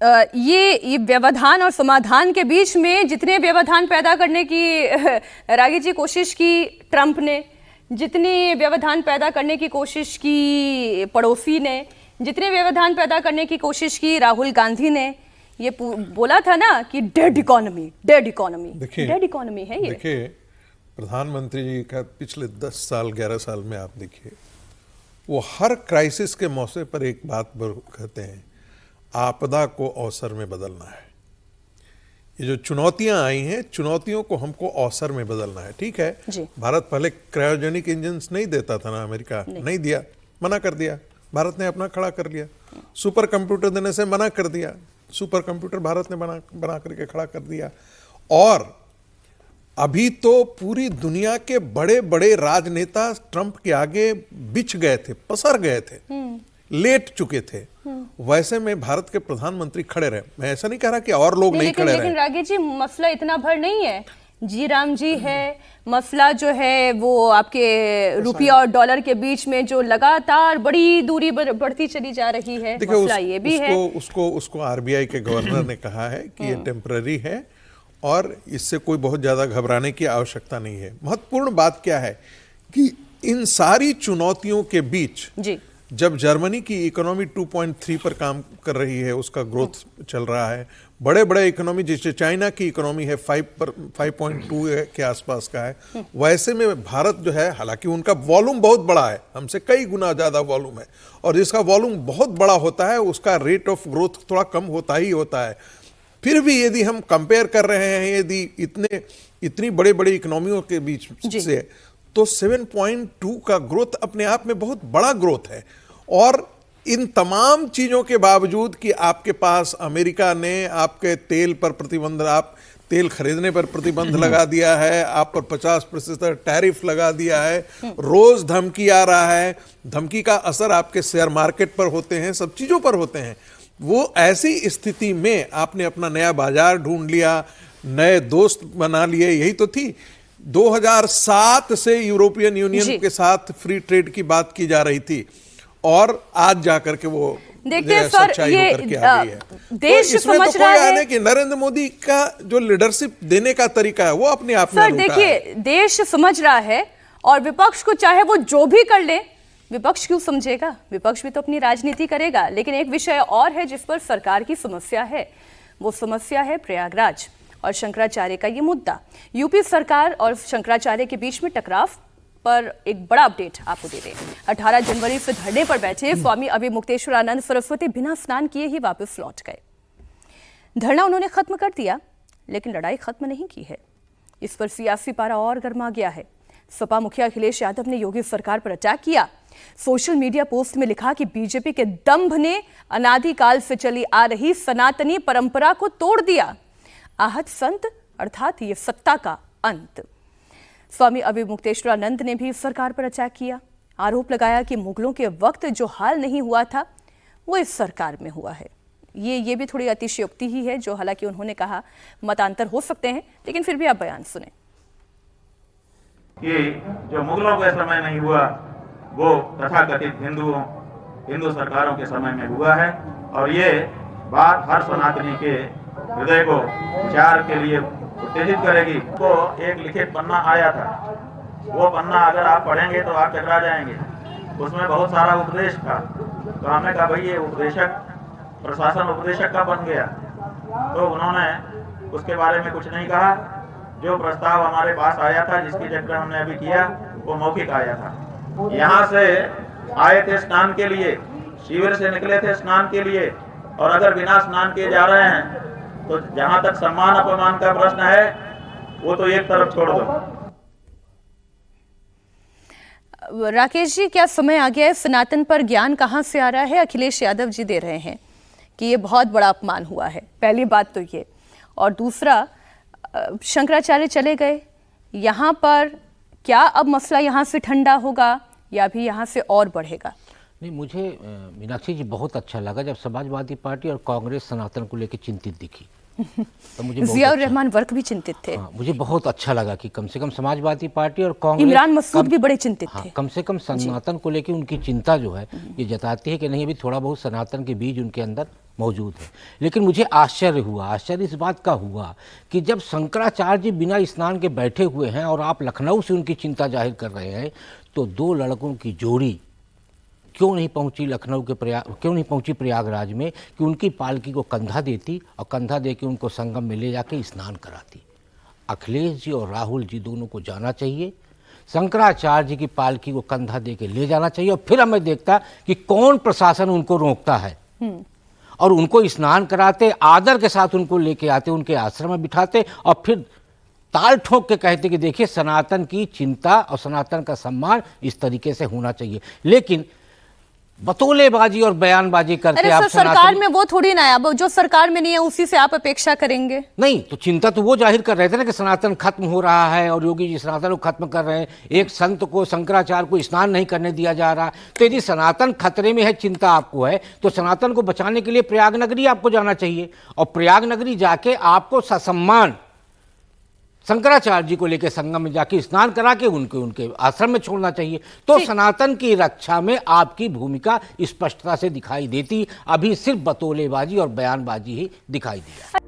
ये व्यवधान और समाधान के बीच में जितने व्यवधान पैदा करने की रागी जी कोशिश की ट्रंप ने, जितनी व्यवधान पैदा करने की कोशिश की पड़ोसी ने, जितने व्यवधान पैदा करने की कोशिश की राहुल गांधी ने, ये बोला था ना कि dead economy, dead economy, dead economy है ये। देखिए, प्रधानमंत्री जी का पिछले 10 साल 11 साल में आप देखिए, वो हर क्राइसिस के मौके पर एक बात कहते हैं, आपदा को अवसर में बदलना है। ये जो चुनौतियां आई हैं, चुनौतियों को हमको अवसर में बदलना है। ठीक है, भारत पहले क्रायोजेनिक इंजन्स नहीं देता था ना, अमेरिका नहीं दिया, मना कर दिया, भारत ने अपना खड़ा कर लिया। सुपर कंप्यूटर देने से मना कर दिया, सुपर कंप्यूटर भारत ने बना करके खड़ा कर दिया। और अभी तो पूरी दुनिया के बड़े बड़े राजनेता ट्रंप के आगे बिछ गए थे, पसर गए थे, लेट चुके थे। वैसे में भारत के प्रधानमंत्री खड़े रहे। मैं ऐसा नहीं कह रहा कि और लोग नहीं खड़े रहे। लेकिन रागी जी, मसला इतना भर नहीं है। जी राम जी है, मसला जो है वो आपके रुपया और डॉलर के बीच में जो लगातार बड़ी दूरी बढ़ती चली जा रही है, मसला ये भी है। उसको आरबीआई के गवर्नर ने कहा है कि ये टेम्पररी है और इससे कोई बहुत ज्यादा घबराने की आवश्यकता नहीं है। महत्वपूर्ण बात क्या है कि इन सारी चुनौतियों के बीच जब जर्मनी की इकोनॉमी 2.3 पर काम कर रही है, उसका ग्रोथ चल रहा है, बड़े बड़े इकोनॉमी जैसे चाइना की इकोनॉमी है 5.2 के आसपास का है, वैसे में भारत जो है, हालांकि उनका वॉल्यूम बहुत बड़ा है, हमसे कई गुना ज्यादा वॉल्यूम है, और जिसका वॉल्यूम बहुत बड़ा होता है उसका रेट ऑफ ग्रोथ थोड़ा कम होता ही होता है। फिर भी यदि हम कंपेयर कर रहे हैं, यदि इतनी बड़े बड़े इकोनॉमियों के बीच से, तो 7.2 का ग्रोथ अपने आप में बहुत बड़ा ग्रोथ है। और इन तमाम चीजों के बावजूद कि आपके पास अमेरिका ने आपके तेल पर प्रतिबंध, आप तेल खरीदने पर प्रतिबंध लगा दिया है, आप पर 50% टैरिफ लगा दिया है, रोज धमकी आ रहा है, धमकी का असर आपके शेयर मार्केट पर होते हैं, सब चीजों पर होते हैं। वो ऐसी स्थिति में आपने अपना नया बाजार ढूंढ लिया, नए दोस्त बना लिए। यही तो थी 2007 से यूरोपियन यूनियन के साथ फ्री ट्रेड की बात की जा रही थी, और आज जाकर के वो सच्चाई होकर के आ गई है। देश तो इसमें समझ तो रहा कोई है है कि नरेंद्र मोदी का जो लीडरशिप देने का तरीका है वो अपने आप में देखिए, देश समझ रहा है, और विपक्ष को चाहे वो जो भी कर ले, विपक्ष क्यों समझेगा? विपक्ष भी तो अपनी राजनीति करेगा। लेकिन एक विषय और है जिस पर सरकार की समस्या है, वो समस्या है प्रयागराज और शंकराचार्य का ये मुद्दा। यूपी सरकार और शंकराचार्य के बीच में टकराव पर एक बड़ा अपडेट आपको दे दें। 18 जनवरी से धरने पर बैठे स्वामी अभिमुक्तेश्वरानंद सरस्वती बिना स्नान किए ही वापस लौट गए। धरना उन्होंने खत्म कर दिया, लेकिन लड़ाई खत्म नहीं की है। इस पर सियासी पारा और गर्मा गया है। सपा मुखिया अखिलेश यादव ने योगी सरकार पर अटैक किया। सोशल मीडिया पोस्ट में लिखा कि बीजेपी के दंभ ने अनादिकाल से चली आ रही सनातनी परंपरा को तोड़ दिया। आहत संत अर्थात ये सत्ता का अंत। स्वामी अभिमुक्तेश्वरानंद ने भी सरकार पर अटैक किया। आरोप लगाया कि मुगलों के वक्त जो हाल नहीं हुआ था वो इस सरकार में हुआ है। ये भी थोड़ी अतिशयोक्ति ही है, जो हालांकि उन्होंने कहा मतांतर हो सकते हैं, लेकिन फिर भी आप बयान सुने। कि जो मुगलों के समय नहीं हुआ वो तथाकथित हिंदू सरकारों के समय में हुआ है, और ये बात हर सनातनी के हृदय को विचार के लिए उत्तेजित करेगी। तो एक लिखित पन्ना आया था, वो पन्ना अगर आप पढ़ेंगे तो आप चकरा जाएंगे। उसमें बहुत सारा उपदेश था। तो हमने कहा भाई ये उपदेशक, प्रशासन उपदेशक का बन गया। तो उन्होंने उसके बारे में कुछ नहीं कहा। जो प्रस्ताव हमारे पास आया था, जिसकी चर्चा हमने अभी किया, वो मौखिक आया था। यहाँ से आए थे स्नान के लिए, शिविर से निकले थे स्नान के लिए, और अगर बिना स्नान किए जा रहे हैं तो जहां तक सम्मान अपमान का प्रश्न है वो तो एक तरफ छोड़ दो। राकेश जी, क्या समय आ गया है? सनातन पर ज्ञान कहां से आ रहा है? अखिलेश यादव जी दे रहे हैं कि ये बहुत बड़ा अपमान हुआ है, पहली बात तो ये। और दूसरा, शंकराचार्य चले गए, यहाँ पर क्या अब मसला यहाँ से ठंडा होगा या भी यहाँ से और बढ़ेगा? नहीं, मुझे मीनाक्षी जी बहुत अच्छा लगा जब समाजवादी पार्टी और कांग्रेस सनातन को लेकर चिंतित दिखी। तो मुझे बहुत जियाउर अच्छा- रहमान वर्क भी चिंतित थे। हाँ, मुझे बहुत अच्छा लगा कि कम से कम समाजवादी पार्टी और कांग्रेस इमरान मसूद भी बड़े चिंतित हाँ, थे। कम से कम सनातन को लेकर उनकी चिंता जो है ये जताती है कि नहीं अभी थोड़ा बहुत सनातन के बीज उनके अंदर मौजूद है। लेकिन मुझे आश्चर्य इस बात का हुआ कि जब शंकराचार्य जी बिना स्नान के बैठे हुए हैं और आप लखनऊ से उनकी चिंता जाहिर कर रहे हैं, तो दो लड़कों की जोड़ी क्यों नहीं पहुंची प्रयागराज में कि उनकी पालकी को कंधा देती और कंधा दे के उनको संगम में ले जाके स्नान कराती। अखिलेश जी और राहुल जी दोनों को जाना चाहिए, शंकराचार्य जी की पालकी को कंधा दे के ले जाना चाहिए और फिर हमें देखता कि कौन प्रशासन उनको रोकता है और उनको स्नान कराते, आदर के साथ उनको लेके आते, उनके आश्रम में बिठाते और फिर ताल ठोक के कहते कि देखिए सनातन की चिंता और सनातन का सम्मान इस तरीके से होना चाहिए। लेकिन बतौलेबाजी और बयानबाजी करके अरे आप सर, सरकार में वो थोड़ी ना है, अब जो सरकार में नहीं है उसी से आप अपेक्षा करेंगे। नहीं, तो चिंता तो वो जाहिर कर रहे थे ना कि सनातन खत्म हो रहा है और योगी जी सनातन को खत्म कर रहे हैं, एक संत को शंकराचार्य को स्नान नहीं करने दिया जा रहा। तो यदि सनातन खतरे में है, चिंता आपको है, तो सनातन को बचाने के लिए प्रयाग नगरी आपको जाना चाहिए और प्रयाग नगरी जाके आपको ससम्मान शंकराचार्य जी को लेकर संगम में जाके स्नान करा के उनके आश्रम में छोड़ना चाहिए। तो सनातन की रक्षा में आपकी भूमिका स्पष्टता से दिखाई देती, अभी सिर्फ बतौलेबाजी और बयानबाजी ही दिखाई दिया।